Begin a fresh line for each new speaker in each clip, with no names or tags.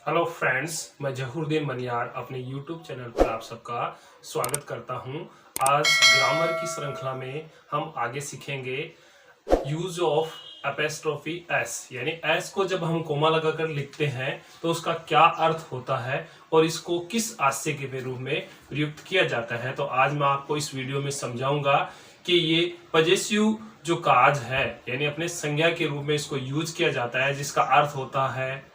Hello friends, मैं जहूरुद्दीन मनियार अपने YouTube channel पर आप सबका स्वागत करता हूं। आज ग्रामर की श्रृंखला में हम आगे सीखेंगे यूज ऑफ एपेस्ट्रोफी एस, यानी एस को जब हम कोमा लगाकर लिखते हैं तो उसका क्या अर्थ होता है और इसको किस आशय के रूप में प्रयुक्त किया जाता है। तो आज मैं आपको इस वीडियो में समझाऊंगा कि ये पजेसिव जो काज है, यानी अपने संज्ञा के रूप में इसको यूज किया जाता है, जिसका अर्थ होता है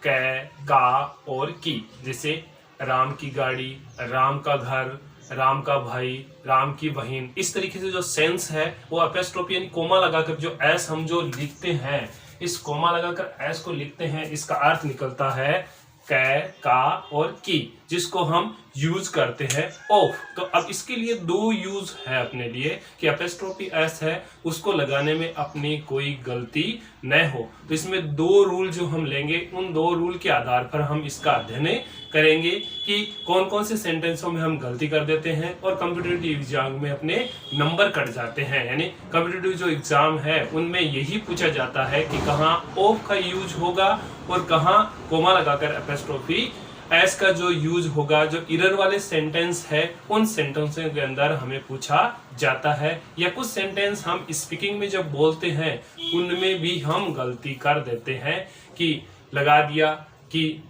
कै, का और की। जैसे राम की गाड़ी, राम का घर, राम का भाई, राम की बहन। इस तरीके से जो सेंस है वो एपोस्ट्रोफी यानी कोमा लगाकर जो एस हम जो लिखते हैं, इस कोमा लगाकर एस को लिखते हैं, इसका अर्थ निकलता है कै, का और की, जिसको हम यूज करते हैं ऑफ। तो अब इसके लिए दो यूज है अपने लिए कि एपोस्ट्रोफी एस है उसको लगाने में अपनी कोई गलती न हो। तो इसमें दो रूल जो हम लेंगे, उन दो रूल के आधार पर हम इसका अध्ययन करेंगे कि कौन कौन से सेंटेंसों में हम गलती कर देते हैं और कॉम्पिटिटिव एग्जाम में अपने नंबर कट जाते हैं। यानी कॉम्पिटिटिव जो एग्जाम है उनमें यही पूछा जाता है कि कहाँ ऑफ का यूज होगा और कहाँ कोमा लगाकर एपोस्ट्रोफी एस का जो यूज होगा। जो इरर वाले सेंटेंस है उन सेंटेंसों के अंदर हमें पूछा जाता है, या कुछ सेंटेंस हम स्पीकिंग में जब बोलते हैं उनमें भी हम गलती कर देते हैं कि लगा दिया कि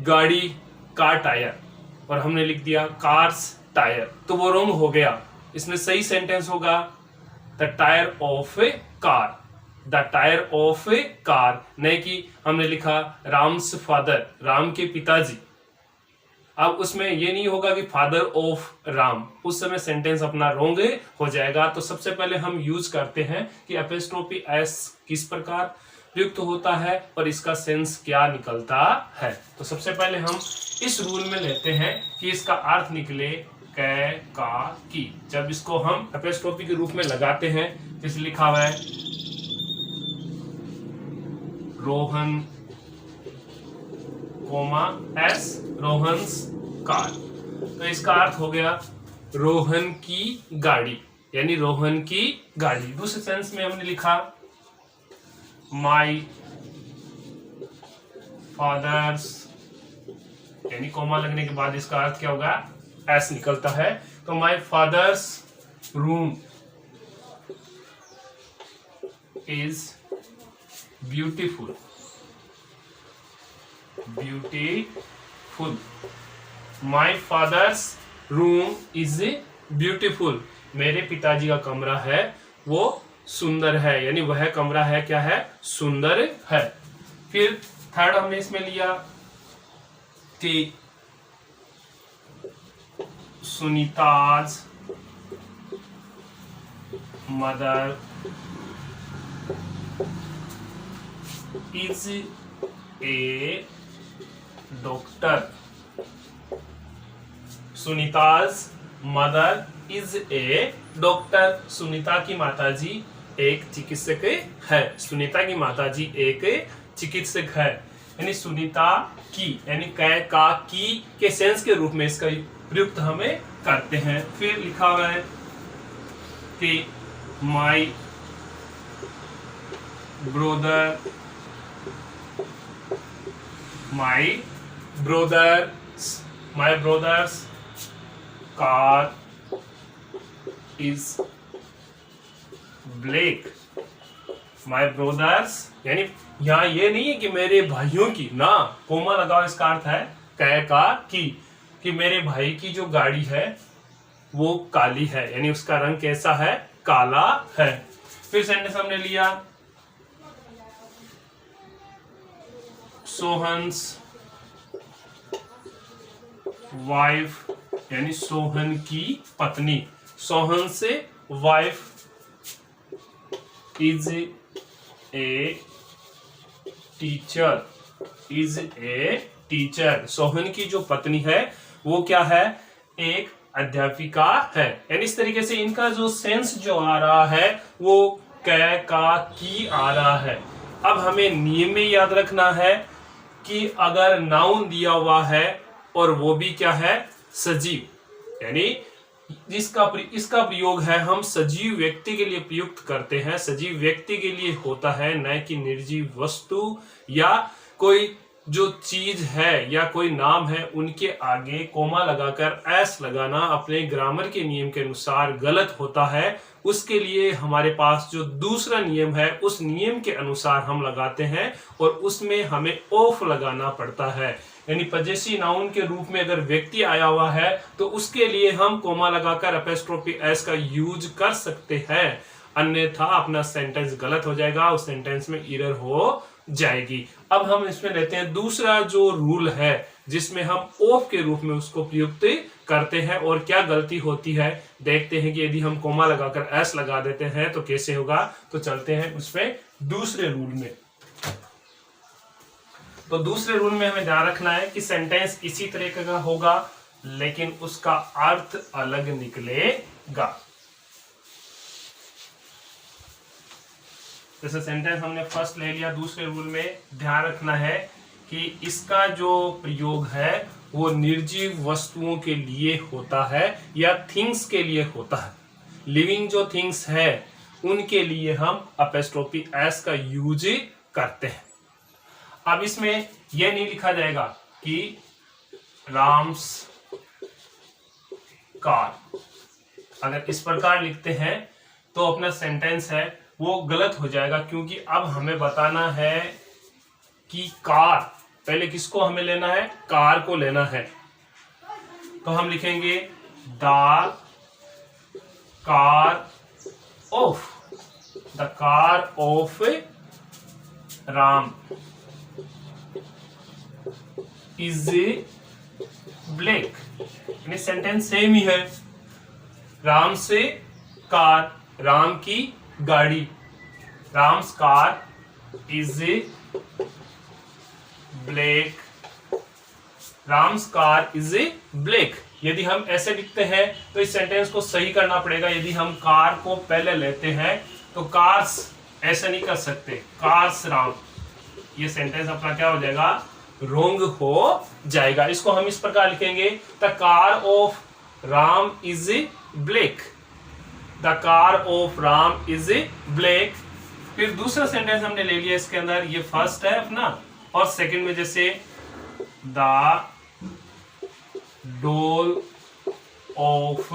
गाड़ी का टायर और हमने लिख दिया कार्स टायर, तो वो रॉन्ग हो गया। इसमें सही सेंटेंस होगा the tyre of A car, the tyre of A car, नहीं कि हमने लिखा राम्स फादर, राम के पिताजी। अब उसमें ये नहीं होगा कि फादर ऑफ राम, उस समय सेंटेंस अपना रॉन्ग हो जाएगा। तो सबसे पहले हम यूज करते हैं कि एपोस्ट्रोफी एस किस प्रकार प्रयुक्त होता है और इसका सेंस क्या निकलता है। तो सबसे पहले हम इस रूल में लेते हैं कि इसका अर्थ निकले कै, का, की। जब इसको हम एपोस्ट्रोफी के रूप में लगाते हैं, जैसे लिखा हुआ है Rohan comma S, Rohan's car, तो इसका अर्थ हो गया रोहन की गाड़ी, यानी रोहन की गाड़ी। दूसरे सेंस में हमने लिखा माई फादर्स, यानी कोमा लगने के बाद इसका अर्थ क्या होगा, एस निकलता है। तो my father's room is beautiful, beautiful, my father's room is beautiful, मेरे पिताजी का कमरा है वो सुंदर है, यानी वह कमरा है क्या है, सुंदर है। फिर थर्ड हमने इसमें लिया कि Sunita's mother is a doctor, Sunita's mother is a doctor, Sunita की माताजी एक चिकित्सक है, सुनीता की माताजी एक चिकित्सक है। यानी सुनीता की, यानी कै, का, की के सेंस के रूप में इसका प्रयुक्त हमें करते हैं। फिर लिखा हुआ है कि my brother, my brother's car is black, my brother's, यानी यहाँ ये नहीं है कि मेरे भाइयों की, ना, कोमा लगाओ, इसका अर्थ है कै, का, की, कि मेरे भाई की जो गाड़ी है वो काली है, यानी उसका रंग कैसा है, काला है। फिर सेंटेंस हमने लिया सोहन्स वाइफ, यानी सोहन की पत्नी, सोहन से wife is a teacher, is a teacher, Sohan की जो पत्नी है वो क्या है, एक अध्यापिका है। यानी इस तरीके से इनका जो सेंस जो आ रहा है वो कै, का, की आ रहा है। अब हमें नियम में याद रखना है कि अगर नाउन दिया हुआ है और वो भी क्या है, सजीव, यानी इसका प्रयोग है हम सजीव व्यक्ति के लिए प्रयुक्त करते हैं, सजीव व्यक्ति के लिए होता है, न कि निर्जीव वस्तु या कोई जो चीज है या कोई नाम है उनके आगे कोमा लगाकर एस लगाना अपने ग्रामर के नियम के अनुसार गलत होता है। उसके लिए हमारे पास जो दूसरा नियम है उस नियम के अनुसार हम लगाते हैं और उसमें हमें ऑफ लगाना पड़ता है। यानी पजेसिव नाउन के रूप में अगर व्यक्ति आया हुआ है तो उसके लिए हम कोमा लगाकर एपोस्ट्रोफी एस का यूज कर सकते हैं, अन्यथा अपना सेंटेंस गलत हो जाएगा, उस सेंटेंस में एरर हो जाएगी। अब हम इसमें लेते हैं दूसरा जो रूल है जिसमें हम ऑफ के रूप में उसको प्रयुक्त करते हैं और क्या गलती होती है देखते हैं कि यदि हम कोमा लगाकर एस लगा देते हैं तो कैसे होगा। तो चलते हैं उसमें दूसरे रूल में। तो दूसरे रूल में हमें ध्यान रखना है कि सेंटेंस इसी तरह का होगा लेकिन उसका अर्थ अलग निकलेगा। जैसे सेंटेंस हमने फर्स्ट ले लिया, दूसरे रूल में ध्यान रखना है कि इसका जो प्रयोग है वो निर्जीव वस्तुओं के लिए होता है या थिंग्स के लिए होता है। लिविंग जो थिंग्स है उनके लिए हम एपोस्ट्रोफी एस का यूज करते हैं। अब इसमें यह नहीं लिखा जाएगा कि राम्स कार, अगर इस प्रकार लिखते हैं तो अपना सेंटेंस है वो गलत हो जाएगा, क्योंकि अब हमें बताना है कि कार, पहले किसको हमें लेना है, कार को लेना है। तो हम लिखेंगे the car of Ram is black. यानी सेंटेंस सेम ही है, राम से कार, राम की गाड़ी, Ram's car is black, Ram's car is black. यदि हम ऐसे लिखते हैं तो इस सेंटेंस को सही करना पड़ेगा। यदि हम कार को पहले लेते हैं तो कार्स ऐसे नहीं कर सकते, कार्स राम, ये सेंटेंस अपना क्या हो जाएगा, रोंग हो जाएगा। इसको हम इस प्रकार लिखेंगे the car of Ram is black, the car of Ram is black. फिर दूसरा सेंटेंस हमने ले लिया इसके अंदर, ये फर्स्ट है अपना, और सेकंड में जैसे द डोल ऑफ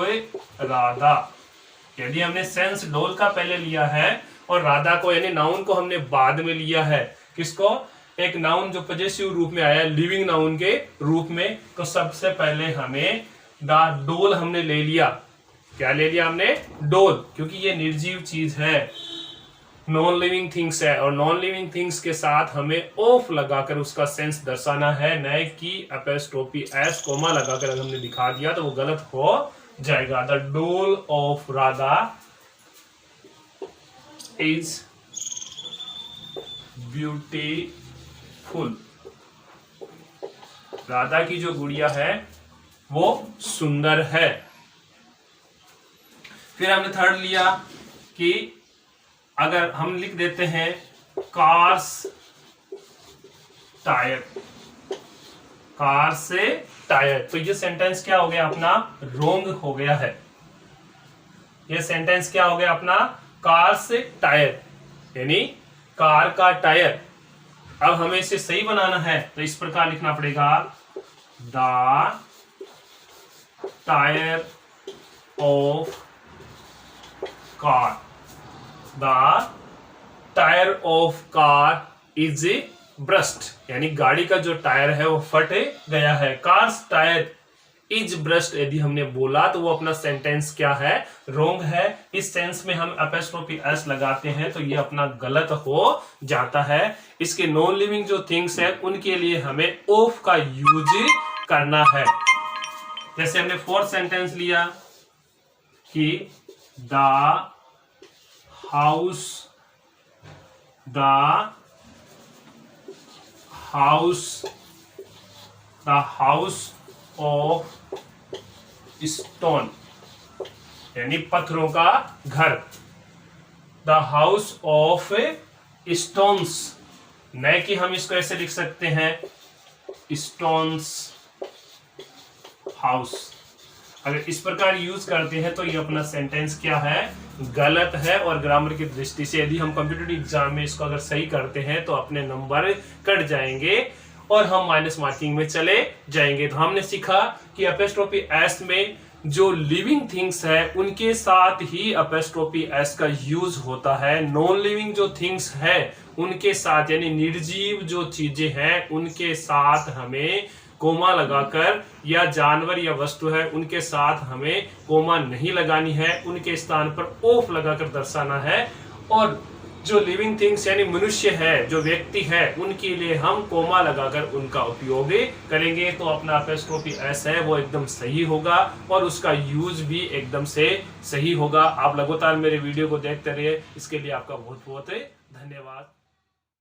राधा। यदि हमने सेंस डोल का पहले लिया है और राधा को यानी नाउन को हमने बाद में लिया है, किसको, एक नाउन जो पजेसिव रूप में आया लिविंग नाउन के रूप में, तो सबसे पहले हमें द डोल हमने ले लिया। क्या ले लिया हमने, डोल, क्योंकि ये निर्जीव चीज है, नॉन लिविंग थिंग्स है, और नॉन लिविंग थिंग्स के साथ हमें ऑफ लगाकर उसका सेंस दर्शाना है, न कि एपोस्ट्रोफी एस कोमा लगाकर अगर हमने दिखा दिया तो वो गलत हो जाएगा। द डोल of Radha is beautiful, Radha की जो गुड़िया है वो सुंदर है। फिर हमने थर्ड लिया कि अगर हम लिख देते हैं कार्स टायर, कार से टायर, तो ये सेंटेंस क्या हो गया अपना, रोंग हो गया है। ये सेंटेंस क्या हो गया अपना, कार से टायर, यानी कार का टायर। अब हमें इसे सही बनाना है तो इस प्रकार लिखना पड़ेगा the tyre of car, the tyre of car is burst, यानी गाड़ी का जो टायर है वो फट गया है। कार्स टायर इज ब्रस्ट यदि हमने बोला तो वो अपना सेंटेंस क्या है, रोंग है। इस सेंस में हम एपोस्ट्रोफी एस लगाते हैं तो ये अपना गलत हो जाता है। इसके नॉन लिविंग जो थिंग्स है उनके लिए हमें ऑफ का यूज करना है। जैसे हमने फोर्थ सेंटेंस लिया कि द हाउस ऑफ स्टोन, यानी पत्थरों का घर, द हाउस ऑफ स्टोन्स, न कि हम इसको ऐसे लिख सकते हैं स्टोन्स हाउस। अगर इस प्रकार यूज करते हैं तो ये अपना सेंटेंस क्या है, गलत है। और ग्रामर की दृष्टि से यदि हम कॉम्पिटिटिव एग्जाम में इसको अगर सही करते हैं तो अपने नंबर कट जाएंगे। और हम माइनस मार्किंग में चले जाएंगे। तो हमने सीखा कि एपोस्ट्रोफी एस में जो लिविंग थिंग्स है उनके साथ ही एपोस्ट्रोफी एस का यूज होता है। नॉन लिविंग जो थिंग्स है उनके साथ, यानी निर्जीव जो चीजें हैं उनके साथ हमें कोमा लगाकर, या जानवर या वस्तु है उनके साथ हमें कोमा नहीं लगानी है, उनके स्थान पर ऑफ लगाकर दर्शाना है। और जो लिविंग थिंग्स यानी मनुष्य है, जो व्यक्ति है, उनके लिए हम कोमा लगाकर उनका उपयोग करेंगे। तो अपना एपोस्ट्रोफी एस है वो एकदम सही होगा और उसका यूज भी एकदम से सही होगा। आप लगातार मेरे वीडियो को देखते रहिए, इसके लिए आपका बहुत बहुत धन्यवाद।